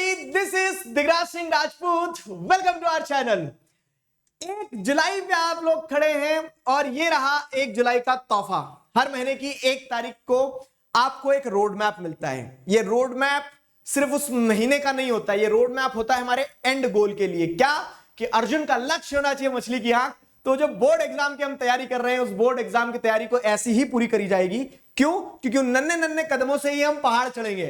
This is Digraj Singh Rajput. Welcome to our channel. 1 जुलाई पे आप लोग खड़े हैं और ये रहा 1 जुलाई का तोहफा। हर महीने की 1 तारीख को आपको एक रोड मैप मिलता है। ये रोड मैप सिर्फ उस महीने का नहीं होता, ये रोड मैप होता है हमारे एंड गोल के लिए। क्या कि अर्जुन का लक्ष्य होना चाहिए मछली की आंख। तो जो बोर्ड एग्जाम की हम तैयारी कर रहे हैं, उस बोर्ड एग्जाम की तैयारी को ऐसी ही पूरी करी जाएगी। क्यों? क्योंकि नन्हे नन्हे कदमों से ही हम पहाड़ चढ़ेंगे।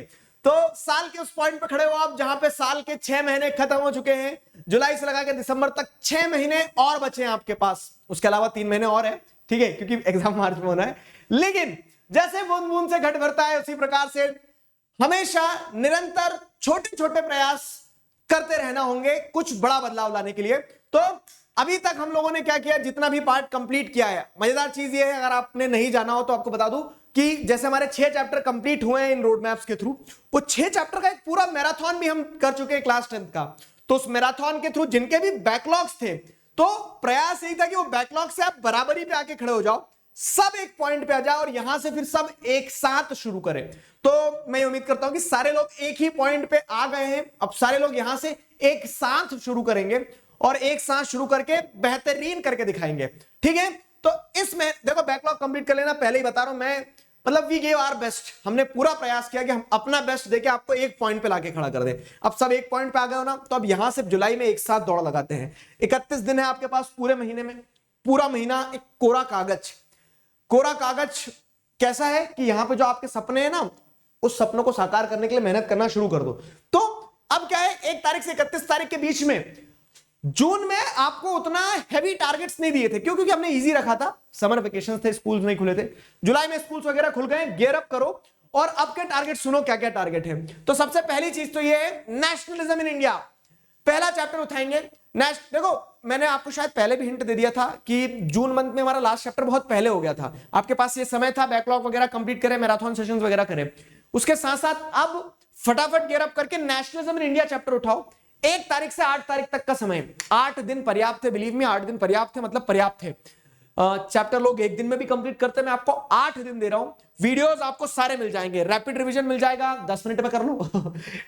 तो साल के उस पॉइंट पे खड़े हो आप जहां पे साल के 6 महीने खत्म हो चुके हैं। जुलाई से लगा के दिसंबर तक 6 महीने और बचे हैं आपके पास। उसके अलावा 3 महीने और है, ठीक है, क्योंकि एग्जाम मार्च में होना है। लेकिन जैसे बूंद बूंद से घट भरता है, उसी प्रकार से हमेशा निरंतर छोटे छोटे प्रयास करते रहना होंगे कुछ बड़ा बदलाव लाने के लिए। तो अभी तक हम लोगों ने क्या किया, जितना भी पार्ट कंप्लीट किया है। मजेदार चीज ये है, अगर आपने नहीं जाना हो तो आपको बता दूं कि जैसे हमारे 6 चैप्टर कंप्लीट हुए हैं इन रोड मैप्स के थ्रू, वो 6 चैप्टर का एक पूरा मैराथन भी हम कर चुके हैं क्लास 10th का। तो उस मैराथन के थ्रू जिनके भी बैकलॉग्स थे, तो प्रयास यही था कि वो बैकलॉग से आप बराबरी पे आके खड़े हो जाओ, सब एक पॉइंट पे आ जाओ और यहां से फिर सब एक साथ शुरू करें। तो मैं उम्मीद करता हूं कि सारे लोग एक ही पॉइंट पे आ गए हैं। अब सारे लोग यहां से एक साथ शुरू करेंगे और एक साथ शुरू करके बेहतरीन करके दिखाएंगे, ठीक है। तो इसमें देखो बैकलॉग कंप्लीट कर लेना, पहले ही बता रहा हूं मैं, मतलब वी गेव आवर बेस्ट। हमने पूरा प्रयास किया कि हम अपना बेस्ट देके आपको एक पॉइंट पे लाके खड़ा कर दे। अब सब एक पॉइंट पे आ गए हो ना, तो अब यहां से जुलाई में एक साथ दौड़ लगाते हैं। 31 दिन है आपके पास पूरे महीने में। पूरा महीना एक कोरा कागज। कोरा कागज कैसा है कि यहां पे जो आपके सपने हैं ना, उस सपनों को साकार करने के लिए मेहनत करना शुरू कर दो। तो अब क्या है, 1 तारीख से 31 तारीख के बीच में जून में आपको उतना हैवी टारगेट्स नहीं दिए थे। क्यों? क्योंकि हमने इजी रखा था, समर वेकेशन थे, स्कूल्स नहीं खुले थे। जुलाई में स्कूल्स वगैरह खुल गए, गियर अप करो। और अब के टारगेट सुनो, क्या क्या टारगेट है। तो सबसे पहली चीज तो ये है नेशनलिज्म इन इंडिया। पहला चैप्टर उठाएंगे। देखो मैंने आपको शायद पहले भी हिंट दे दिया था कि जून मंथ में हमारा लास्ट चैप्टर बहुत पहले हो गया था। आपके पास ये समय था, बैकलॉग वगैरह कंप्लीट करें, मैराथन सेशंस वगैरह करें। उसके साथ साथ अब फटाफट गियर अप करके नेशनलिज्म इन इंडिया चैप्टर उठाओ। 1 तारीख से 8 तारीख तक का समय, 8 दिन पर्याप्त है। बिलीव मी, 8 दिन पर्याप्त है, मतलब पर्याप्त है। चैप्टर लोग 1 दिन में भी कंप्लीट करते हैं, मैं आपको 8 दिन दे रहा हूं। वीडियोस आपको सारे मिल जाएंगे, रैपिड रिवीजन मिल जाएगा, 10 मिनट में कर लो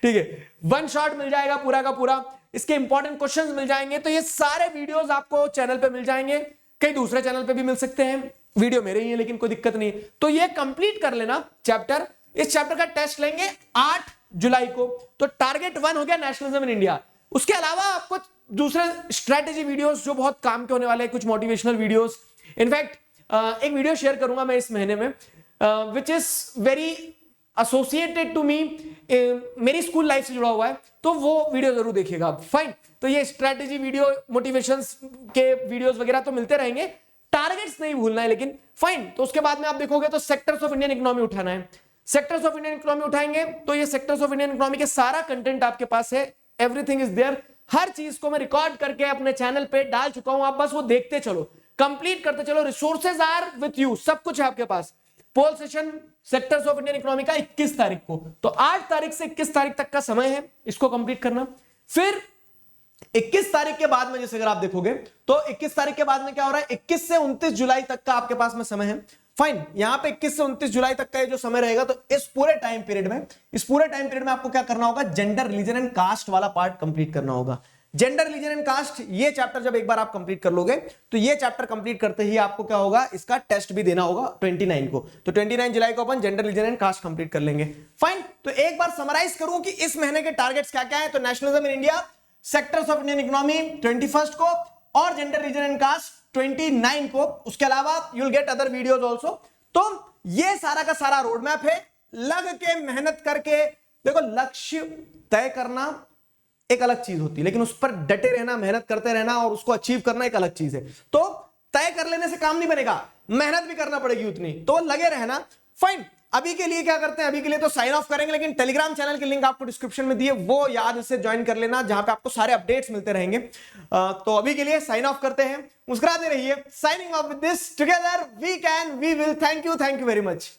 ठीक है। 1 शॉट मिल जाएगा पूरा का पूरा, इसके इंपॉर्टेंट क्वेश्चंस मिल जाएंगे। तो ये सारे वीडियोस आपको चैनल पे मिल जाएंगे, कई दूसरे चैनल पे भी मिल सकते हैं, वीडियो मेरे ही है लेकिन कोई दिक्कत नहीं। तो ये कंप्लीट कर लेना चैप्टर। इस चैप्टर का टेस्ट लेंगे 8 जुलाई को। तो टारगेट 1 हो गया नेशनलिज्म इन इंडिया। उसके अलावा आपको दूसरे स्ट्रेटेजी वीडियोस जो बहुत काम के होने वाले हैं, कुछ मोटिवेशनल वीडियोस। इनफैक्ट एक वीडियो शेयर करूंगा मैं इस महीने में, which is very associated to me, मेरी स्कूल लाइफ से जुड़ा हुआ है, तो वो वीडियो जरूर देखिएगा। फाइन। तो ये स्ट्रेटेजी वीडियो, मोटिवेशंस के वीडियोस वगैरह तो मिलते रहेंगे, टारगेट्स नहीं भूलना है लेकिन। फाइन। तो उसके बाद में आप देखोगे तो सेक्टर्स ऑफ इंडियन इकोनॉमी उठाना है। सेक्टर्स ऑफ इंडियन इकोनॉमी उठाएंगे तो ये सेक्टर्स ऑफ इंडियन इकोनॉमी के सारा कंटेंट आपके पास है, एवरीथिंग इज देयर। हर चीज को मैं रिकॉर्ड करके अपने चैनल पे डाल चुका हूं, आप बस वो देखते चलो, कंप्लीट करते चलो। रिसोर्सेज आर विथ यू, सब कुछ है आपके पास। Poll session sectors of Indian economy का 21 तारीख को, तो 8 तारीख से 21 तारीख तक का समय है इसको कंप्लीट करना। फिर 21 तारीख के बाद में जैसे अगर आप देखोगे तो 21 तारीख के बाद में क्या हो रहा है, 21 से 29 जुलाई तक का आपके पास में समय है। फाइन। यहां पे 21 से 29 जुलाई तक का जो समय रहेगा, तो इस पूरे टाइम पीरियड में आपको क्या करना होगा, जेंडर, रिलीजन एंड कास्ट वाला पार्ट कंप्लीट करना होगा। जेंडर, रिलीजन एंड कास्ट, ये चैप्टर जब एक बार आप कंप्लीट कर लोगे, तो ये चैप्टर कंप्लीट करते ही आपको क्या होगा, इसका टेस्ट भी देना होगा 29 को। तो 29 जुलाई को अपन gender, religion and caste complete कर लेंगे। फाइन। तो एक बार समराइज करूं कि इस महीने के टारगेट्स क्या क्या है। तो nationalism in India, sectors of Indian economy 21 को, और जेंडर, रिलीजन एंड कास्ट 29 को। उसके अलावा you will get other videos also. तो ये सारा का सारा रोड मैप है। लग के मेहनत करके देखो, लक्ष्य तय करना एक अलग चीज होती है, लेकिन उस पर डटे रहना, मेहनत करते रहना और उसको अचीव करना एक अलग चीज है। तो तय कर लेने से काम नहीं बनेगा, मेहनत भी करना पड़ेगी उतनी, तो लगे रहना। फाइन। अभी के लिए क्या करते हैं, अभी के लिए तो साइन ऑफ करेंगे, लेकिन टेलीग्राम चैनल की लिंक आपको डिस्क्रिप्शन में दी है, वो याद से ज्वाइन कर लेना, जहां पे आपको सारे अपडेट्स मिलते रहेंगे। तो अभी के लिए साइन ऑफ करते हैं, मुस्कुराते रहिए। Signing off with this, together we can, we will. Thank you very much.